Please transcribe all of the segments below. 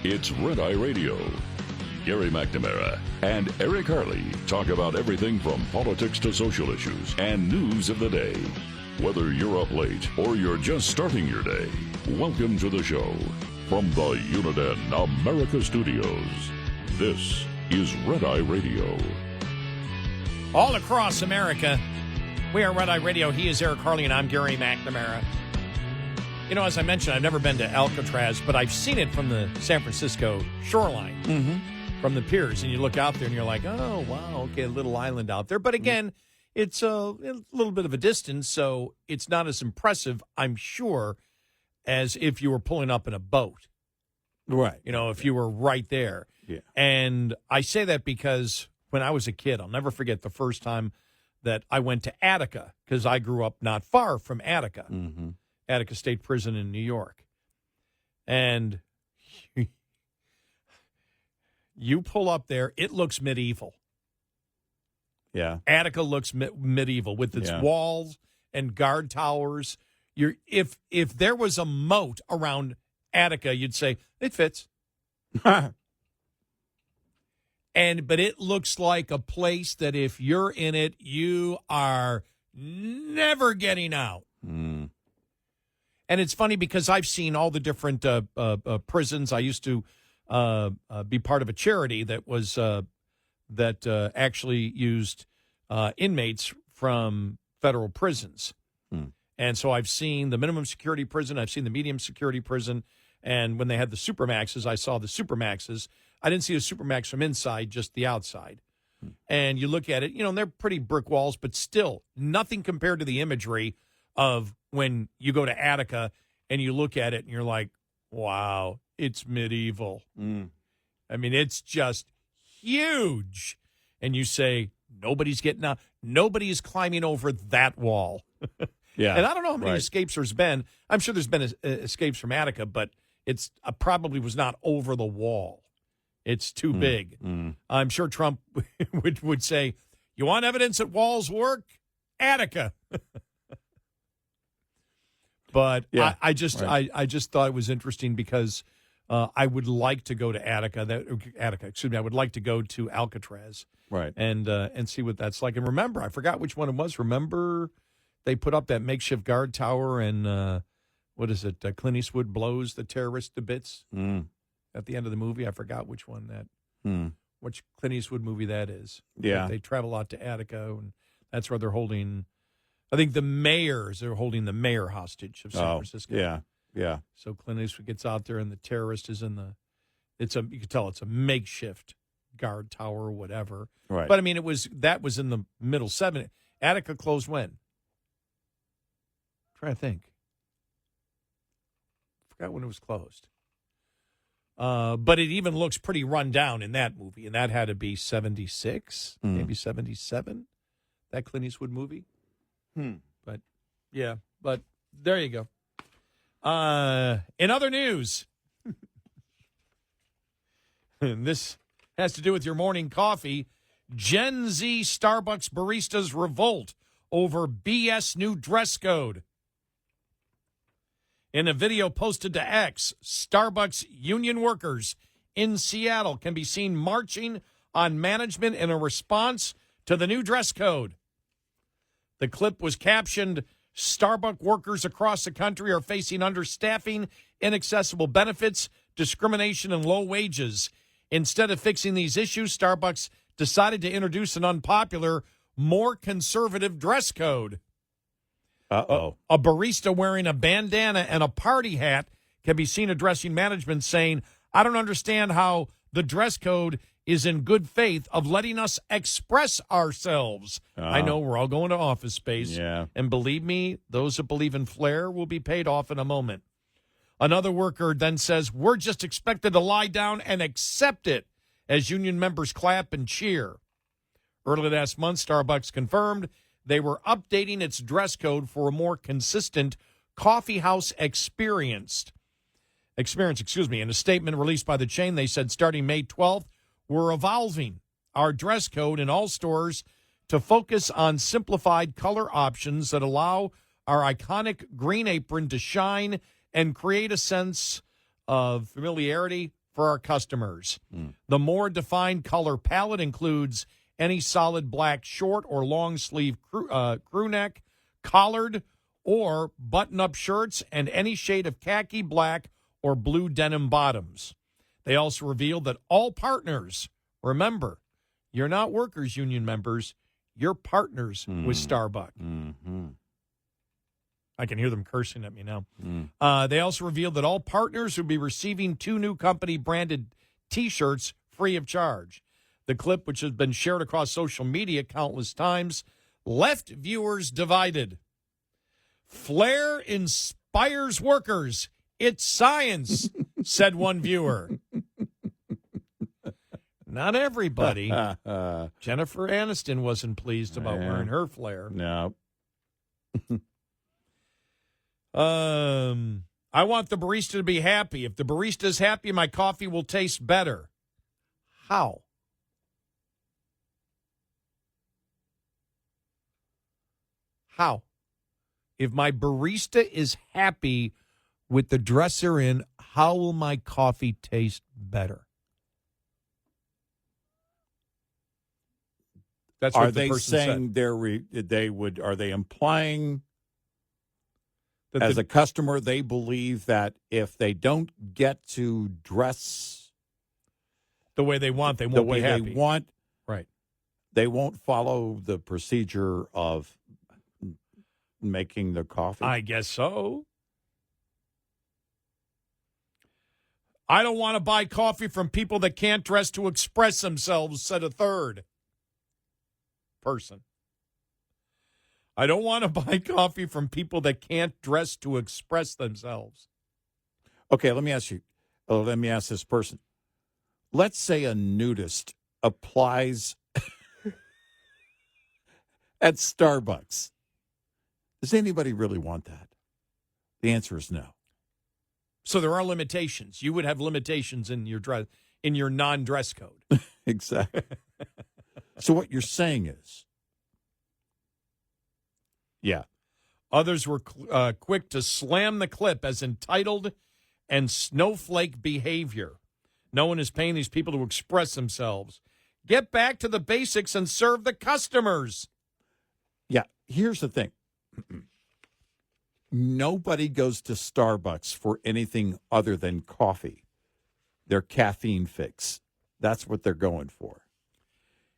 It's Red Eye Radio. Gary McNamara and Eric Harley talk about everything from politics to social issues and news of the day. Whether you're up late or you're just starting your day, welcome to the show. From the Uniden America Studios, this is Red Eye Radio. All across America, we are Red Eye Radio. He is Eric Harley, and I'm Gary McNamara. You know, as I mentioned, I've never been to Alcatraz, but I've seen it from the San Francisco shoreline, from the piers, and you look out there and you're like, oh, wow, okay, a little island out there. But again, it's a little bit of a distance, so it's not as impressive, I'm sure, as if you were pulling up in a boat. Right. You know, if you were right there. Yeah. And I say that because when I was a kid, I'll never forget the first time that I went to Attica, because I grew up not far from Attica, Attica State Prison in New York. And you pull up there, it looks medieval. Yeah. Attica looks medieval with its walls and guard towers. If there was a moat around Attica, you'd say, it fits. But it looks like a place that if you're in it, you are never getting out. And it's funny because I've seen all the different prisons. I used to be part of a charity that was actually used inmates from federal prisons. And so I've seen the minimum security prison. I've seen the medium security prison. And when they had the Supermaxes, I saw the Supermaxes. I didn't see a Supermax from inside, just the outside. And you look at it, you know, and they're pretty brick walls, but still nothing compared to the imagery of when you go to Attica and you look at it and you're like, wow, it's medieval. I mean, it's just huge. And you say, nobody's getting out. Nobody is climbing over that wall. Yeah. And I don't know how many escapes there's been. I'm sure there's been escapes from Attica, but it's probably was not over the wall. It's too big. I'm sure Trump would say, you want evidence that walls work? Attica. But yeah, I just thought it was interesting because I would like to go to Attica. I would like to go to Alcatraz. Right. And see what that's like. And remember, I forgot which one it was. Remember, they put up that makeshift guard tower, and what is it? Clint Eastwood blows the terrorist to bits at the end of the movie. I forgot which one which Clint Eastwood movie that is. Yeah, they travel out to Attica, and that's where they're holding. I think they're holding the mayor hostage of San Francisco. Yeah. So Clint Eastwood gets out there, and the terrorist is in the. You can tell it's a makeshift guard tower or whatever. Right. But I mean, that was in the middle 70s. Attica closed when? I'm trying to think. Forgot when it was closed. But it even looks pretty run down in that movie, and that had to be 76, maybe 77, that Clint Eastwood movie. But, yeah, but there you go. In other news, and this has to do with your morning coffee, Gen Z Starbucks baristas revolt over BS new dress code. In a video posted to X, Starbucks union workers in Seattle can be seen marching on management in a response to the new dress code. The clip was captioned, Starbucks workers across the country are facing understaffing, inaccessible benefits, discrimination, and low wages. Instead of fixing these issues, Starbucks decided to introduce an unpopular, more conservative dress code. A barista wearing a bandana and a party hat can be seen addressing management saying, I don't understand how the dress code is in good faith of letting us express ourselves. I know we're all going to Office Space. Yeah. And believe me, those that believe in flair will be paid off in a moment. Another worker then says, we're just expected to lie down and accept it as union members clap and cheer. Early last month, Starbucks confirmed they were updating its dress code for a more consistent coffee house experience. In a statement released by the chain, they said starting May 12th, we're evolving our dress code in all stores to focus on simplified color options that allow our iconic green apron to shine and create a sense of familiarity for our customers. The more defined color palette includes any solid black short or long sleeve crew neck, collared, or button-up shirts, and any shade of khaki, black, or blue denim bottoms. They also revealed that all partners, remember, you're not workers union members, you're partners with Starbucks. Mm-hmm. I can hear them cursing at me now. They also revealed that all partners will be receiving 2 new company-branded T-shirts free of charge. The clip, which has been shared across social media countless times, left viewers divided. Flair inspires workers. It's science, said one viewer. Not everybody. Jennifer Aniston wasn't pleased about wearing her flair. No. I want the barista to be happy. If the barista is happy, my coffee will taste better. How? How? If my barista is happy with the dress they're in, how will my coffee taste better? That's what Are the they person saying said. are they implying That as a customer they believe that if they don't get to dress the way they want, they won't the way be happy. they want, Right. they won't follow the procedure of making the coffee? I guess so. I don't want to buy coffee from people that can't dress to express themselves, said a third person. I don't want to buy coffee from people that can't dress to express themselves. Okay, let me ask this person. Let's say a nudist applies at Starbucks. Does anybody really want that? The answer is no. So there are limitations. You would have limitations in your dress, in your non-dress code. Exactly. So what you're saying is, yeah. Others were quick to slam the clip as entitled and snowflake behavior. No one is paying these people to express themselves. Get back to the basics and serve the customers. Yeah, here's the thing. Nobody goes to Starbucks for anything other than coffee. Their caffeine fix. That's what they're going for.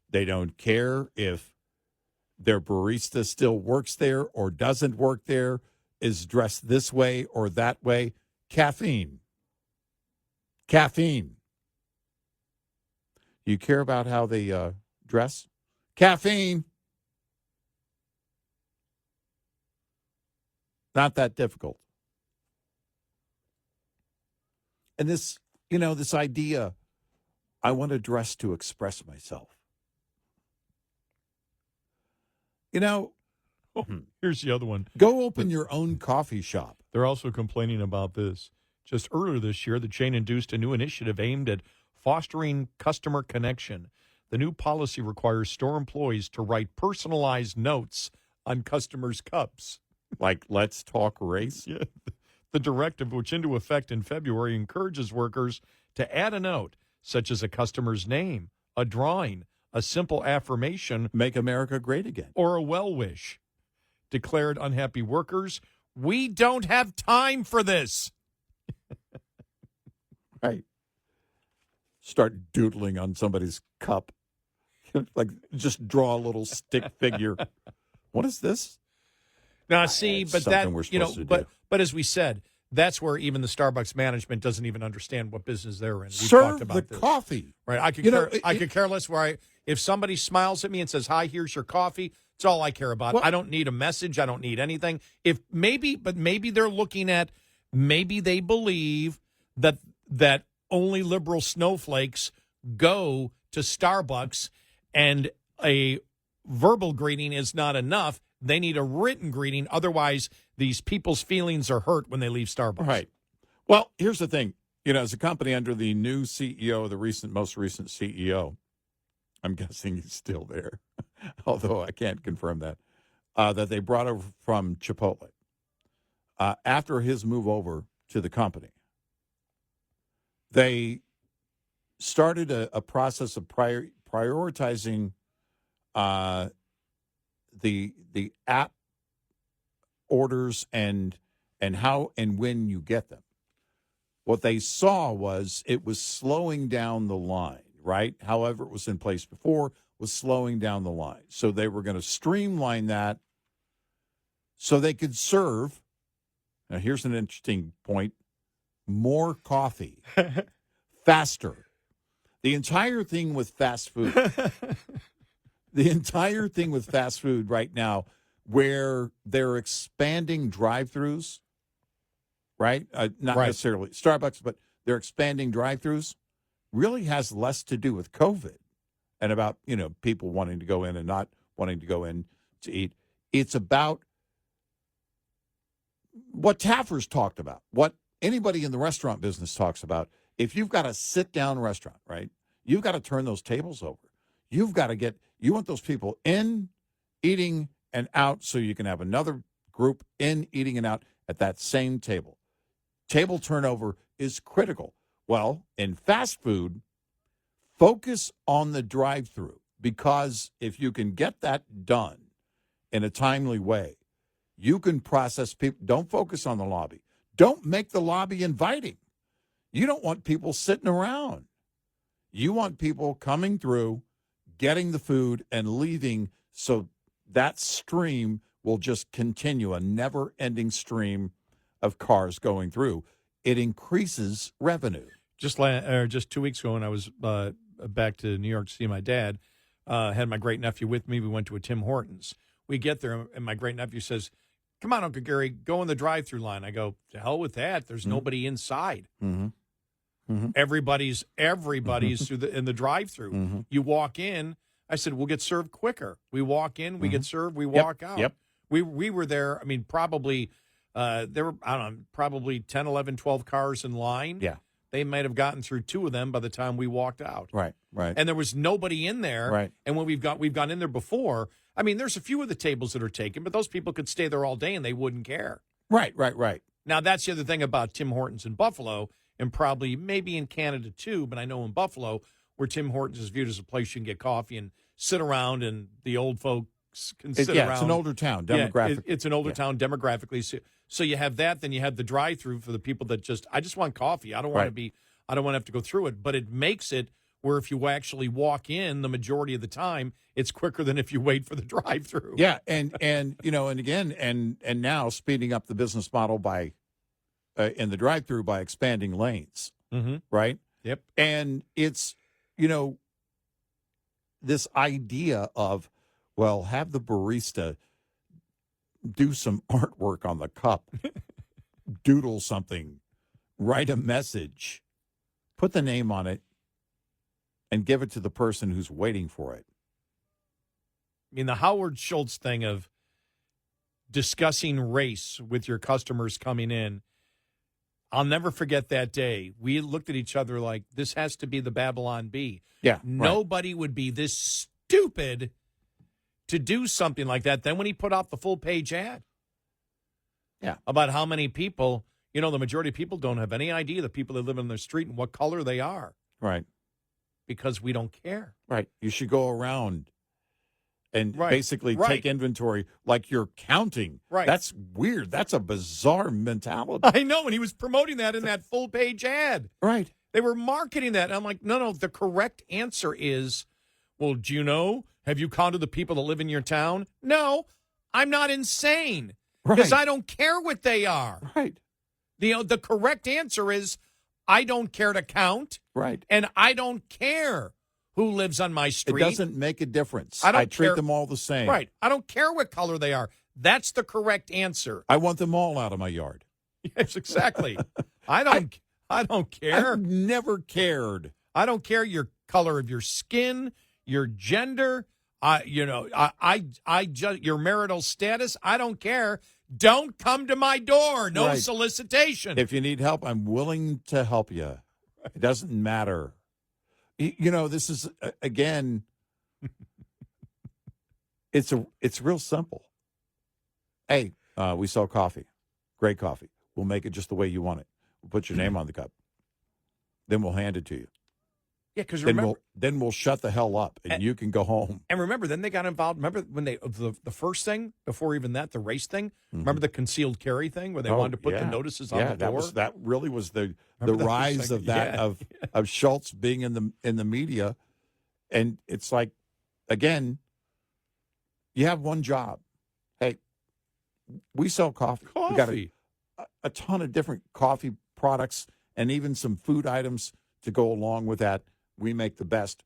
They don't care if their barista still works there or doesn't work there, is dressed this way or that way. Caffeine. Caffeine. You care about how they dress? Caffeine. Not that difficult. And this idea, I want to dress to express myself. Here's the other one. Go open your own coffee shop. They're also complaining about this. Just earlier this year, the chain introduced a new initiative aimed at fostering customer connection. The new policy requires store employees to write personalized notes on customers' cups. Like, let's talk race? Yeah. The directive, which into effect in February, encourages workers to add a note, such as a customer's name, a drawing, a simple affirmation, Make America great again. or a well wish. Declared unhappy workers, we don't have time for this. Right. Start doodling on somebody's cup. Like, just draw a little stick figure. What is this? Now, see, It's but something that, we're supposed to do. but as we said, that's where even the Starbucks management doesn't even understand what business they're in. We've Serve talked about the this. coffee. Right. I could care less if somebody smiles at me and says, "Hi, here's your coffee." It's all I care about. Well, I don't need a message. I don't need anything. Maybe they're looking at, maybe they believe that only liberal snowflakes go to Starbucks and a verbal greeting is not enough. They need a written greeting. Otherwise, these people's feelings are hurt when they leave Starbucks. Right. Well, here's the thing. As a company under the new CEO, the most recent CEO, I'm guessing he's still there, although I can't confirm that they brought over from Chipotle. After his move over to the company, they started a process of prioritizing the app orders and how and when you get them. What they saw was it was slowing down the line, right? However, it was in place before, was slowing down the line. So they were going to streamline that so they could serve. Now, here's an interesting point: more coffee, faster. The entire thing with fast food, right now, where they're expanding drive-thrus, right? Not Right. necessarily Starbucks, but they're expanding drive-thrus, really has less to do with COVID and about, people wanting to go in and not wanting to go in to eat. It's about what Taffer's talked about, what anybody in the restaurant business talks about. If you've got a sit-down restaurant, right, you've got to turn those tables over. You want those people in, eating, and out so you can have another group in, eating, and out at that same table. Table turnover is critical. Well, in fast food, focus on the drive-through, because if you can get that done in a timely way, you can process people. Don't focus on the lobby. Don't make the lobby inviting. You don't want people sitting around. You want people coming through, getting the food, and leaving, so that stream will just continue, a never-ending stream of cars going through. It increases revenue. Just 2 weeks ago when I was back to New York to see my dad, had my great-nephew with me. We went to a Tim Hortons. We get there, and my great-nephew says, "Come on, Uncle Gary, go in the drive-through line." I go, "To hell with that. There's nobody inside." Mm-hmm. Mm-hmm. Everybody's in the drive-through. Mm-hmm. You walk in. I said, "We'll get served quicker." We walk in, we get served, we walk out. Yep. We were there. I mean, probably there were, I don't know, probably 10, 11, 12 cars in line. Yeah. They might have gotten through 2 of them by the time we walked out. Right. And there was nobody in there. Right. And when we've gone in there before, I mean, there's a few of the tables that are taken, but those people could stay there all day and they wouldn't care. Right. Now, that's the other thing about Tim Hortons in Buffalo, and probably maybe in Canada too, but I know in Buffalo, where Tim Hortons is viewed as a place you can get coffee and sit around, and the old folks can sit around. It's an older town, demographically. Yeah, it's an older town demographically. So you have that, then you have the drive-through for the people that I just want coffee. I don't want to have to go through it, but it makes it where if you actually walk in the majority of the time, it's quicker than if you wait for the drive-through. Yeah, and now speeding up the business model by in the drive-through by expanding lanes, right? Yep. And it's this idea of, well, have the barista do some artwork on the cup, doodle something, write a message, put the name on it, and give it to the person who's waiting for it. I mean, the Howard Schultz thing of discussing race with your customers coming in, I'll never forget that day. We looked at each other like, this has to be the Babylon Bee. Yeah. Nobody would be this stupid to do something like that. Then when he put out the full-page ad about how many people, the majority of people don't have any idea the people that live on their street and what color they are. Right. Because we don't care. Right. You should go around and basically take inventory like you're counting. Right. That's weird. That's a bizarre mentality. I know, and he was promoting that in that full-page ad. Right. They were marketing that. And I'm like, no, the correct answer is, well, do you know? Have you counted the people that live in your town? No, I'm not insane. Because I don't care what they are. Right. The correct answer is, I don't care to count. Right. And I don't care who lives on my street. It doesn't make a difference. I treat them all the same. Right. I don't care what color they are. That's the correct answer. I want them all out of my yard. Yes, exactly. I don't care. I've never cared. I don't care your color of your skin, your gender, your marital status. I don't care. Don't come to my door. No solicitation. If you need help, I'm willing to help you. It doesn't matter. This is, again, it's real simple. Hey, we sell coffee. Great coffee. We'll make it just the way you want it. We'll put your name on the cup. Then we'll hand it to you. Yeah, because then remember, we'll shut the hell up and you can go home. and remember, then they got involved. Remember when the first thing before even that, the race thing. Remember the concealed carry thing where they wanted to put the notices on the door. That really was the Remember that rise first of thing? that of Schultz being in the media, and it's like, again, you have one job. Hey, we sell coffee. We got a ton of different coffee products and even some food items to go along with that. We make the best.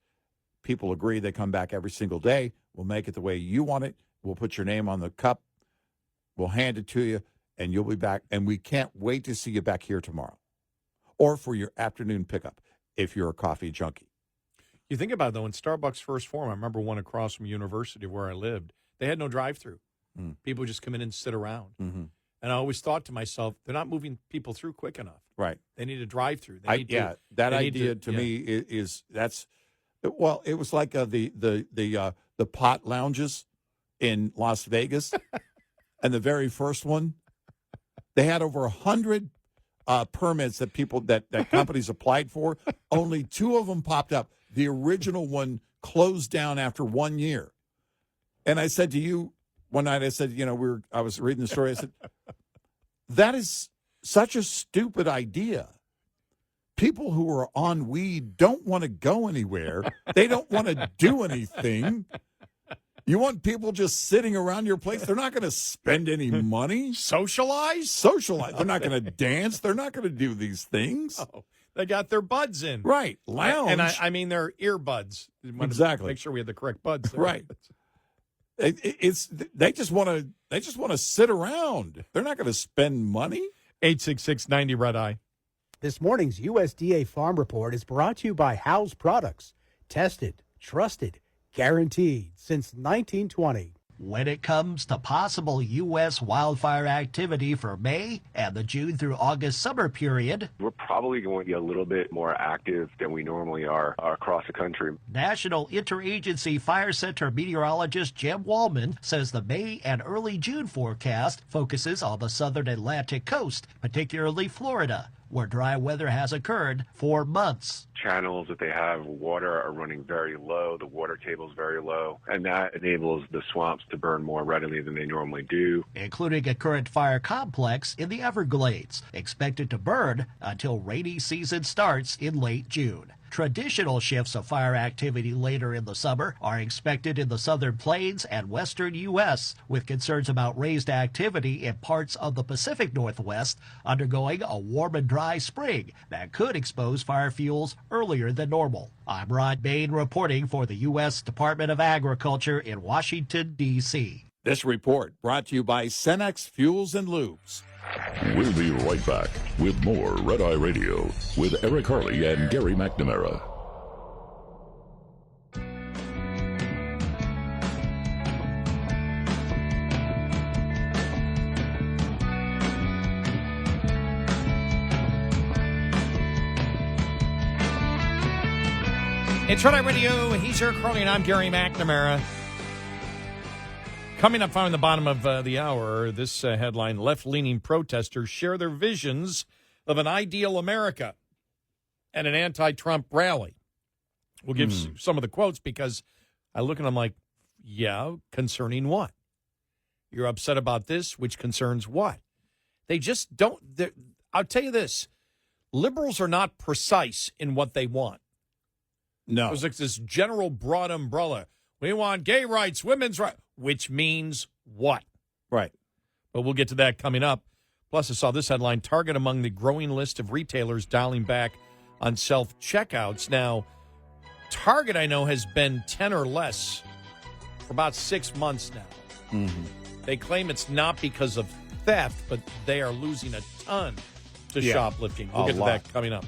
People agree. They come back every single day. We'll make it the way you want it. We'll put your name on the cup. We'll hand it to you, and you'll be back. And we can't wait to see you back here tomorrow or for your afternoon pickup if you're a coffee junkie. You think about it, though, when Starbucks first formed, I remember one across from University where I lived. They had no drive-through. People would just come in and sit around. And I always thought to myself, they're not moving people through quick enough. Right. They need a drive-through. That idea to me is that's well, it was like the pot lounges in Las Vegas, and the very first one, they had over 100 permits that companies applied for. Only 2 of them popped up. The original one closed down after 1 year. And I said to you one night, I said, I was reading the story. I said, that is such a stupid idea. People who are on weed don't want to go anywhere. They don't want to do anything. You want people just sitting around your place? They're not going to spend any money. Socialize? They're not going to dance. They're not going to do these things. Oh, they got their buds in. Right. Lounge. And I mean their earbuds. Exactly. Make sure we had the correct buds there. Right. They just want to sit around. They're not going to spend money. 866-90 Red Eye. This morning's USDA Farm Report is brought to you by House Products. Tested, trusted, guaranteed since 1920. When it comes to possible U.S. wildfire activity for May and the June through August summer period, we're probably going to be a little bit more active than we normally are across the country. National Interagency Fire Center meteorologist Jim Wallman says the May and early June forecast focuses on the southern Atlantic coast, particularly Florida, where dry weather has occurred for months. Channels that they have water are running very low. The water table is very low, and that enables the swamps to burn more readily than they normally do. Including a current fire complex in the Everglades, expected to burn until rainy season starts in late June. Traditional shifts of fire activity later in the summer are expected in the southern plains and western U.S., with concerns about raised activity in parts of the Pacific Northwest undergoing a warm and dry spring that could expose fire fuels earlier than normal. I'm Rod Bain reporting for the U.S. Department of Agriculture in Washington, D.C. This report brought to you by Cenex Fuels and Lubes. We'll be right back with more Red Eye Radio with Eric Harley and Gary McNamara. It's Red Eye Radio. He's Eric Harley, and I'm Gary McNamara. Coming up on the bottom of the hour, this headline, left-leaning protesters share their visions of an ideal America at an anti-Trump rally. We'll give some of the quotes because I look at them like, yeah, concerning what? You're upset about this, which concerns what? They just don't. I'll tell you this. Liberals are not precise in what they want. No. It was like this general broad umbrella. We want gay rights, women's rights. Which means what? Right. But we'll get to that coming up. Plus, I saw this headline, Target among the growing list of retailers dialing back on self-checkouts. Now, Target, I know, has been 10 or less for about 6 months now. Mm-hmm. They claim it's not because of theft, but they are losing a ton to shoplifting. We'll get to that coming up.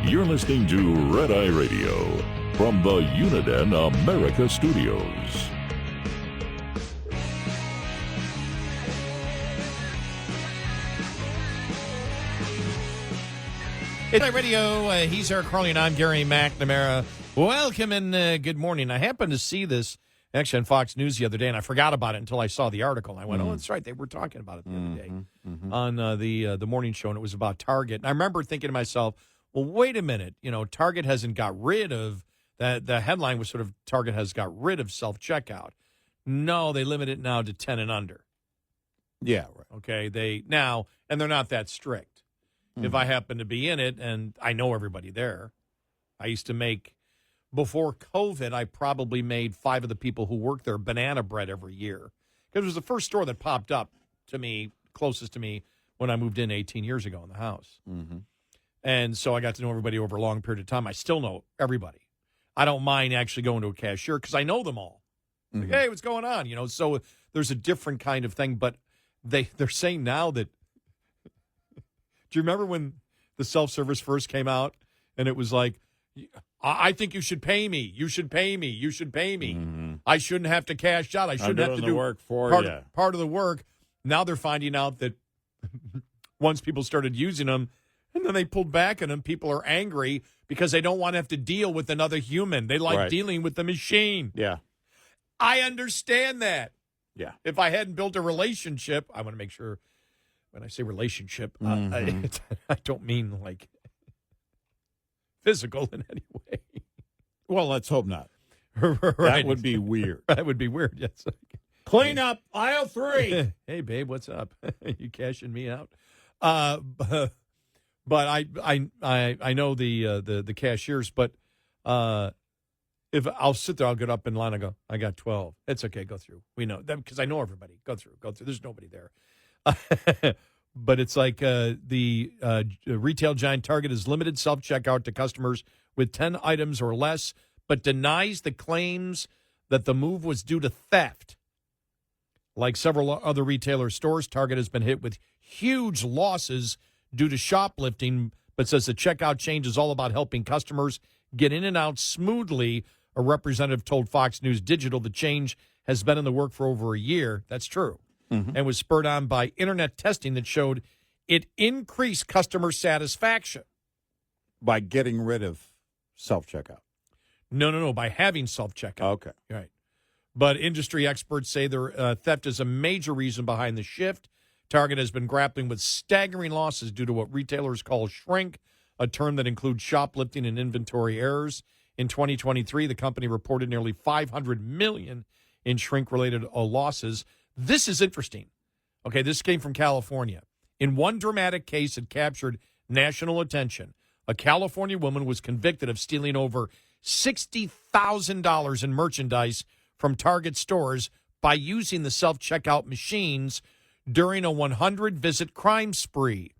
You're listening to Red Eye Radio from the Uniden America Studios. It's my radio. He's Eric Harley, and I'm Gary McNamara. Welcome and good morning. I happened to see this actually on Fox News the other day, and I forgot about it until I saw the article. And I went, oh, that's right. They were talking about it the other day on the morning show, and it was about Target. And I remember thinking to myself, well, wait a minute. You know, Target hasn't got rid of that. The headline was sort of Target has got rid of self-checkout. No, they limit it now to 10 and under. Yeah, right. Okay, and they're not that strict. If I happen to be in it, and I know everybody there, I used to make, before COVID, I probably made 5 of the people who work there banana bread every year. Because it was the first store that popped up to me, closest to me, when I moved in 18 years ago in the house. Mm-hmm. And so I got to know everybody over a long period of time. I still know everybody. I don't mind actually going to a cashier because I know them all. Like, hey, what's going on? You know, so there's a different kind of thing. But they're saying now that, do you remember when the self-service first came out and it was like, I think you should pay me. You should pay me. You should pay me. Mm-hmm. I shouldn't have to cash out. I shouldn't have to do work for part of the work. Now they're finding out that once people started using them and then they pulled back on them, people are angry because they don't want to have to deal with another human. They like dealing with the machine. Yeah. I understand that. Yeah. If I hadn't built a relationship, I want to make sure. When I say relationship, I don't mean like physical in any way. Well, let's hope not. Right. That would be weird. That would be weird, yes. Clean up aisle 3. Hey, babe, what's up? You cashing me out? But I know the cashiers, but if I'll sit there, I'll get up in line, I go, I got 12. It's okay, go through. We know that because I know everybody. Go through. There's nobody there. But it's like the retail giant Target has limited self-checkout to customers with 10 items or less, but denies the claims that the move was due to theft. Like several other retailer stores, Target has been hit with huge losses due to shoplifting, but says the checkout change is all about helping customers get in and out smoothly. A representative told Fox News Digital the change has been in the work for over a year. That's true. And was spurred on by internet testing that showed it increased customer satisfaction. By getting rid of self-checkout? No, by having self-checkout. Okay. Right. But industry experts say the theft is a major reason behind the shift. Target has been grappling with staggering losses due to what retailers call shrink, a term that includes shoplifting and inventory errors. In 2023, the company reported nearly $500 million in shrink-related losses. This is interesting. Okay, this came from California. In one dramatic case that captured national attention, a California woman was convicted of stealing over $60,000 in merchandise from Target stores by using the self-checkout machines during a 100-visit crime spree.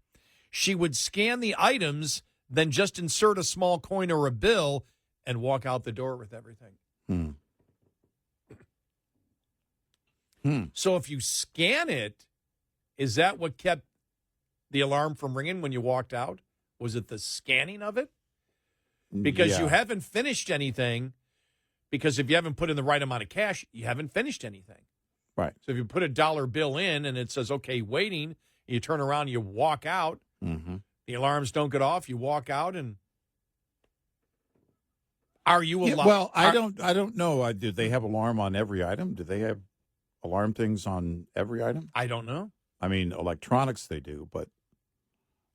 She would scan the items, then just insert a small coin or a bill and walk out the door with everything. So if you scan it, is that what kept the alarm from ringing when you walked out? Was it the scanning of it? Because you haven't finished anything, because if you haven't put in the right amount of cash, you haven't finished anything. Right. So if you put a dollar bill in and it says, okay, waiting, you turn around, you walk out, the alarms don't get off, you walk out, and are you allowed? Well, I don't know. Do they have alarm on every item? Do they have alarm things on every item? I don't know. I mean, electronics they do, but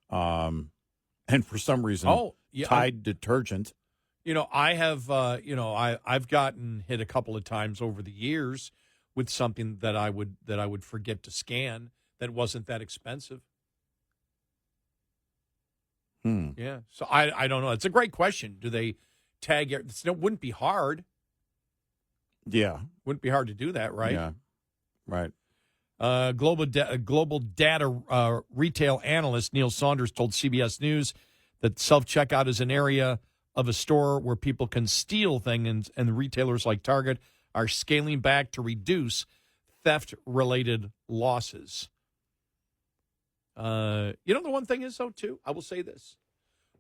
and for some reason, Tide detergent. You know, I have. I've gotten hit a couple of times over the years with something that I would forget to scan that wasn't that expensive. Yeah. So I don't know. It's a great question. Do they tag it? It wouldn't be hard. Yeah. Wouldn't be hard to do that, right? Yeah. Right. Global data retail analyst Neil Saunders told CBS News that self-checkout is an area of a store where people can steal things, and retailers like Target are scaling back to reduce theft-related losses. The one thing is, though, too, I will say this.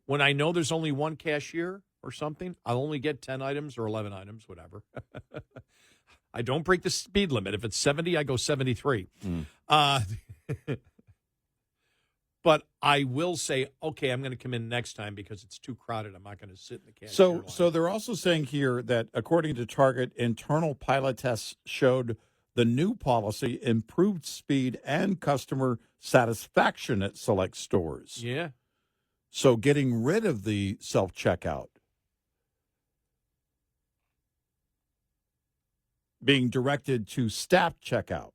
When I know there's only one cashier or something, I'll only get 10 items or 11 items, whatever. I don't break the speed limit. If it's 70, I go 73. But But I will say, okay, I'm going to come in next time because it's too crowded. I'm not going to sit in the cashier So, line. so they're also saying here that according to Target, internal pilot tests showed the new policy improved speed and customer satisfaction at select stores. Yeah. So getting rid of the self-checkout, being directed to staff checkout.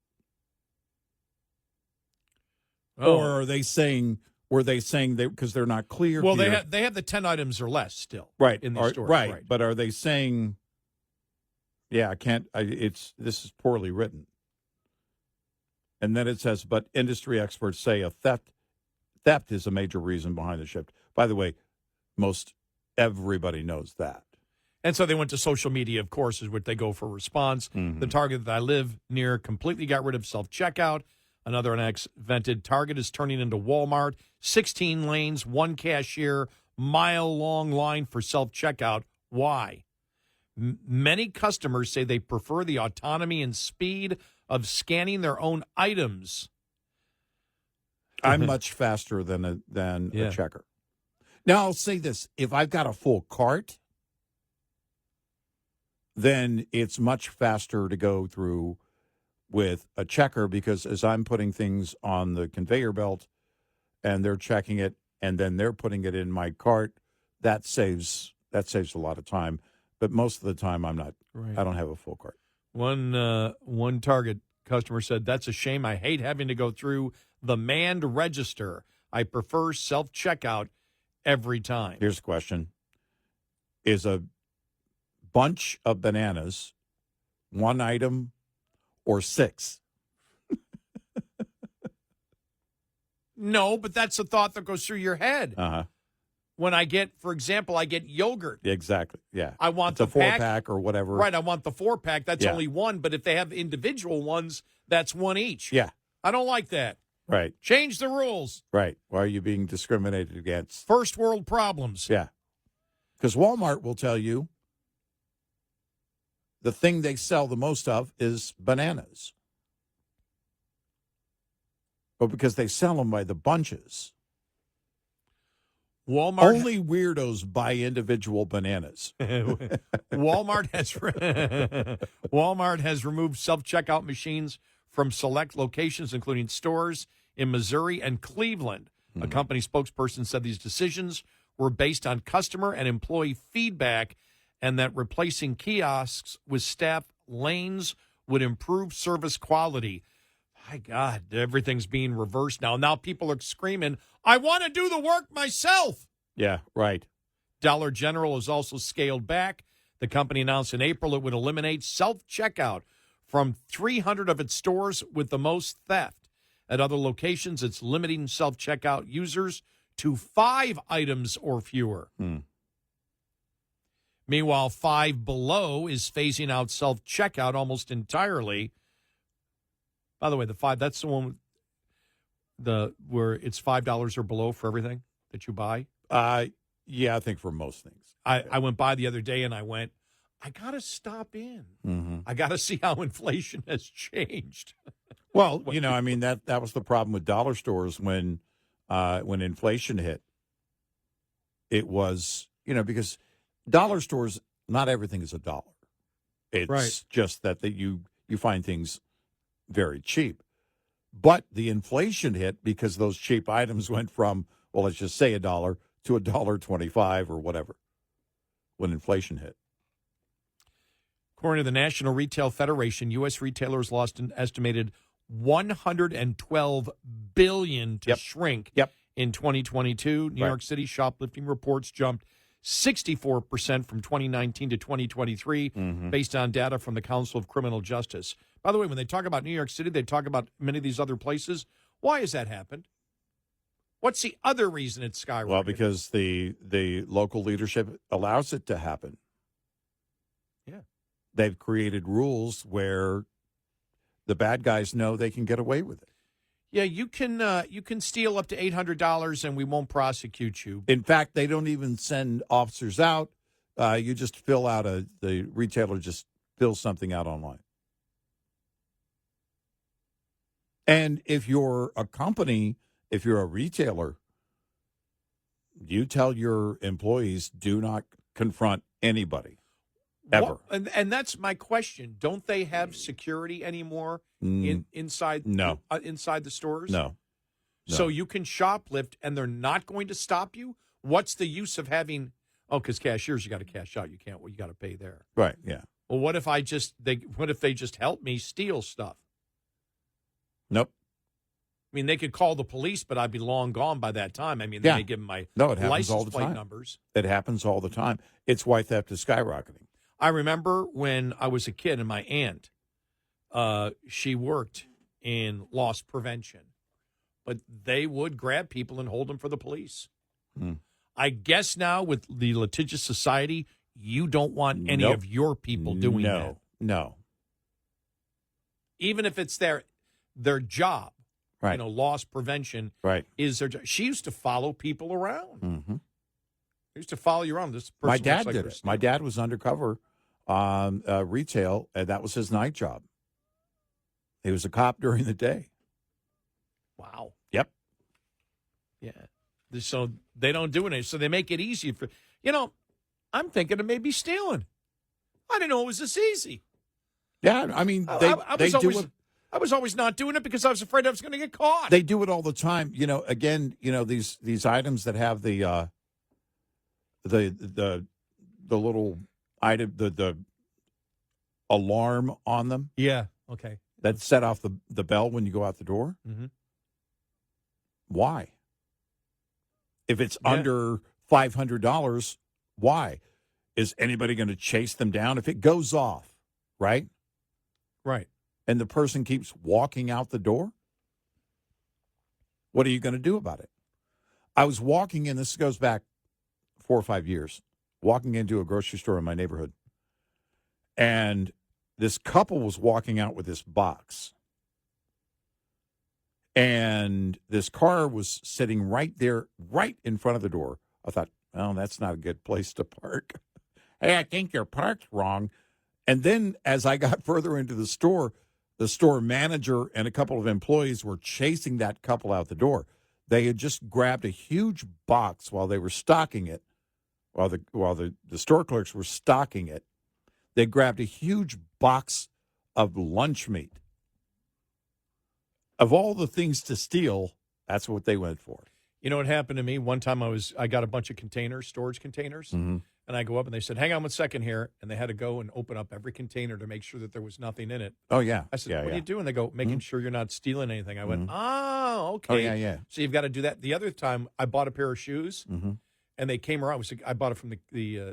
Oh. Or are they saying, were they saying they, because they're not clear Well, here. they have the 10 items or less still. Right. In these stores. Right. But are they saying, yeah, this is poorly written. And then it says, but industry experts say a theft is a major reason behind the shift. By the way, most everybody knows that. And so they went to social media, of course, is what they go for response. Mm-hmm. The Target that I live near completely got rid of self-checkout. Another vented Target is turning into Walmart. 16 lanes, one cashier, mile-long line for self-checkout. Why? Many customers say they prefer the autonomy and speed of scanning their own items. I'm much faster than a checker. Now, I'll say this. If I've got a full cart, then it's much faster to go through with a checker because as I'm putting things on the conveyor belt and they're checking it and then they're putting it in my cart, that saves a lot of time. But most of the time I'm not. Right. I don't have a full cart. One Target customer said, "That's a shame. I hate having to go through the manned register. I prefer self-checkout every time." Here's a question. Is a bunch of bananas one item or 6? No, but that's a thought that goes through your head. Uh-huh. When I get, for example, I get yogurt. Exactly. Yeah. I want the the pack, 4-pack or whatever. Right, I want the 4-pack. That's Yeah. only one, but if they have individual ones, that's one each. Yeah. I don't like that. Right. Change the rules. Right. Why are you being discriminated against? First world problems. Yeah. Because Walmart will tell you the thing they sell the most of is bananas. But because they sell them by the bunches. Only weirdos buy individual bananas. Walmart has removed self-checkout machines from select locations, including stores in Missouri and Cleveland. A company spokesperson said these decisions were based on customer and employee feedback and that replacing kiosks with staff lanes would improve service quality. My God, everything's being reversed now. Now people are screaming, I want to do the work myself. Yeah, right. Dollar General has also scaled back. The company announced in April it would eliminate self-checkout from 300 of its stores with the most theft. At other locations, it's limiting self-checkout users to 5 items or fewer. Meanwhile, Five Below is phasing out self-checkout almost entirely. By the way, the 5, that's the one where it's $5 or below for everything that you buy. Yeah, I think for most things. I went by the other day and I went, I got to stop in. I got to see how inflation has changed. Well, you know, I mean, that was the problem with dollar stores when inflation hit. It was, you know, because dollar stores, not everything is $1. It's just that you find things very cheap. But the inflation hit because those cheap items went from, well, let's just say $1 to $1.25 or whatever when inflation hit. According to the National Retail Federation, U.S. retailers lost an estimated $112 billion to shrink in 2022. New York City shoplifting reports jumped 64% from 2019 to 2023 based on data from the Council of Criminal Justice. By the way, when they talk about New York City, they talk about many of these other places. Why has that happened? What's the other reason it's skyrocketed? Well, because the local leadership allows it to happen. Yeah. They've created rules where the bad guys know they can get away with it. Yeah, you can steal up to $800 and we won't prosecute you. In fact, they don't even send officers out. You just fill out the retailer just fills something out online. And if you're a company if you're a retailer, you tell your employees do not confront anybody ever. And that's my question. Don't they have security anymore inside inside the stores? No. So you can shoplift and they're not going to stop you? What's the use of having because cashiers you got to cash out. You can't you got to pay there. Right, yeah. Well, what if they just help me steal stuff? Nope. I mean, they could call the police, but I'd be long gone by that time. I mean, they may give them my it happens license all the plate time. numbers. It happens all the time. It's why theft is skyrocketing. I remember when I was a kid and my aunt, she worked in loss prevention, but they would grab people and hold them for the police. I guess now with the litigious society, you don't want any of your people doing that. No. Even if it's their job. Right. Loss prevention is their job. She used to follow people around. Mm-hmm. Used to follow you around. This person My dad looks like did it. My dad was undercover retail, and that was his night job. He was a cop during the day. Wow. Yep. Yeah. So they don't do it. So they make it easy for, I'm thinking of maybe stealing. I didn't know it was this easy. Yeah, I mean, I was always not doing it because I was afraid I was going to get caught. They do it all the time. Again, these items that have the little item, the alarm on them. Yeah. Okay. That set off the bell when you go out the door. Mm-hmm. Why? If it's under $500, why? Is anybody going to chase them down? If it goes off, right? Right. And the person keeps walking out the door, what are you going to do about it? I was walking in, this goes back 4 or 5 years, walking into a grocery store in my neighborhood. And this couple was walking out with this box. And this car was sitting right there, right in front of the door. I thought, well, that's not a good place to park. Hey, I think you're parked wrong. And then as I got further into the store manager and a couple of employees were chasing that couple out the door. They had just grabbed a huge box while they were stocking it, while the store clerks were stocking it. They grabbed a huge box of lunch meat. Of all the things to steal, that's what they went for. You know what happened to me? One time I got a bunch of storage containers, and I go up and they said, hang on 1 second here. And they had to go and open up every container to make sure that there was nothing in it. Oh, yeah. I said, what are you doing? They go, making sure you're not stealing anything. I went, oh, okay. Oh, yeah. So you've got to do that. The other time I bought a pair of shoes, and they came around. I bought it from the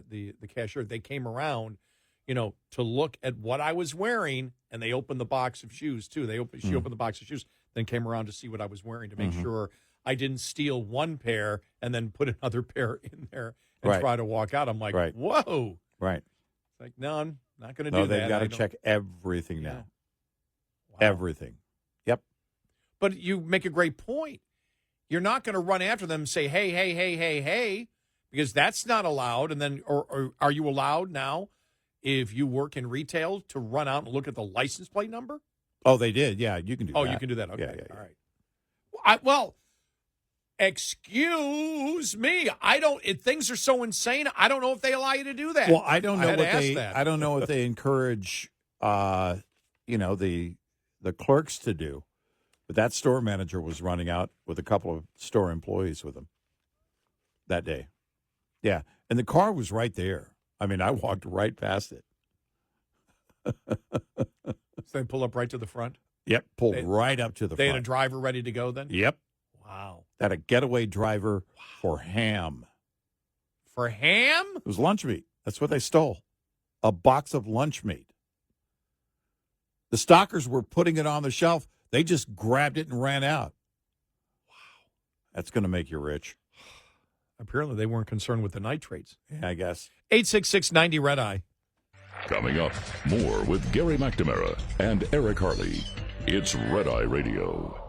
cashier. They came around, to look at what I was wearing, and they opened the box of shoes, too. She opened the box of shoes, then came around to see what I was wearing to make sure I didn't steal one pair and then put another pair in there and try to walk out. I'm like, whoa. Right. It's like, no, I'm not going to do No, that. they've got to check everything now. Wow. Everything. Yep. But you make a great point. You're not going to run after them and say, hey, because that's not allowed. And then, or are you allowed now, if you work in retail, to run out and look at the license plate number? Oh, they did. Yeah, you can do that. Oh, you can do that. Okay. Yeah. All right. Excuse me. Things are so insane. I don't know if they allow you to do that. Well, I don't know I don't know what they encourage the clerks to do. But that store manager was running out with a couple of store employees with him that day. Yeah. And the car was right there. I mean, I walked right past it. So they pull up right to the front? Yep, pulled right up to the front. They had a driver ready to go then? Yep. Wow. Had a getaway driver for ham. For ham? It was lunch meat. That's what they stole. A box of lunch meat. The stockers were putting it on the shelf. They just grabbed it and ran out. Wow. That's going to make you rich. Apparently they weren't concerned with the nitrates. Yeah, I guess. 866-90 Red Eye. Coming up, more with Gary McNamara and Eric Harley. It's Red Eye Radio.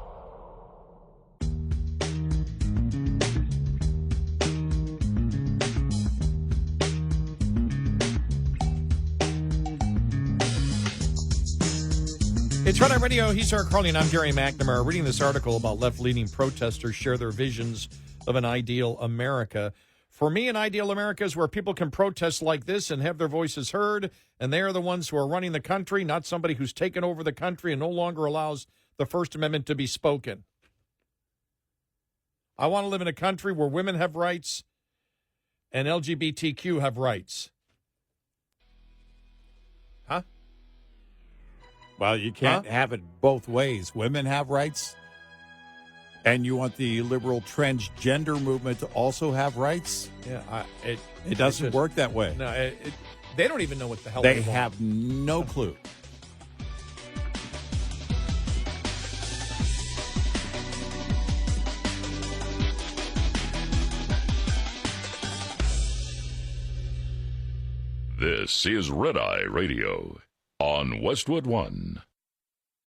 It's Red Eye Radio. He's Eric Harley, and I'm Gary McNamara. Reading this article about left-leaning protesters share their visions of an ideal America. For me, an ideal America is where people can protest like this and have their voices heard, and they are the ones who are running the country, not somebody who's taken over the country and no longer allows the First Amendment to be spoken. I want to live in a country where women have rights and LGBTQ have rights. Huh? Well, you can't have it both ways. Women have rights, and you want the liberal transgender movement to also have rights? Yeah, it doesn't work that way. No, they don't even know what the hell They want. have no clue. This is Red Eye Radio on Westwood One.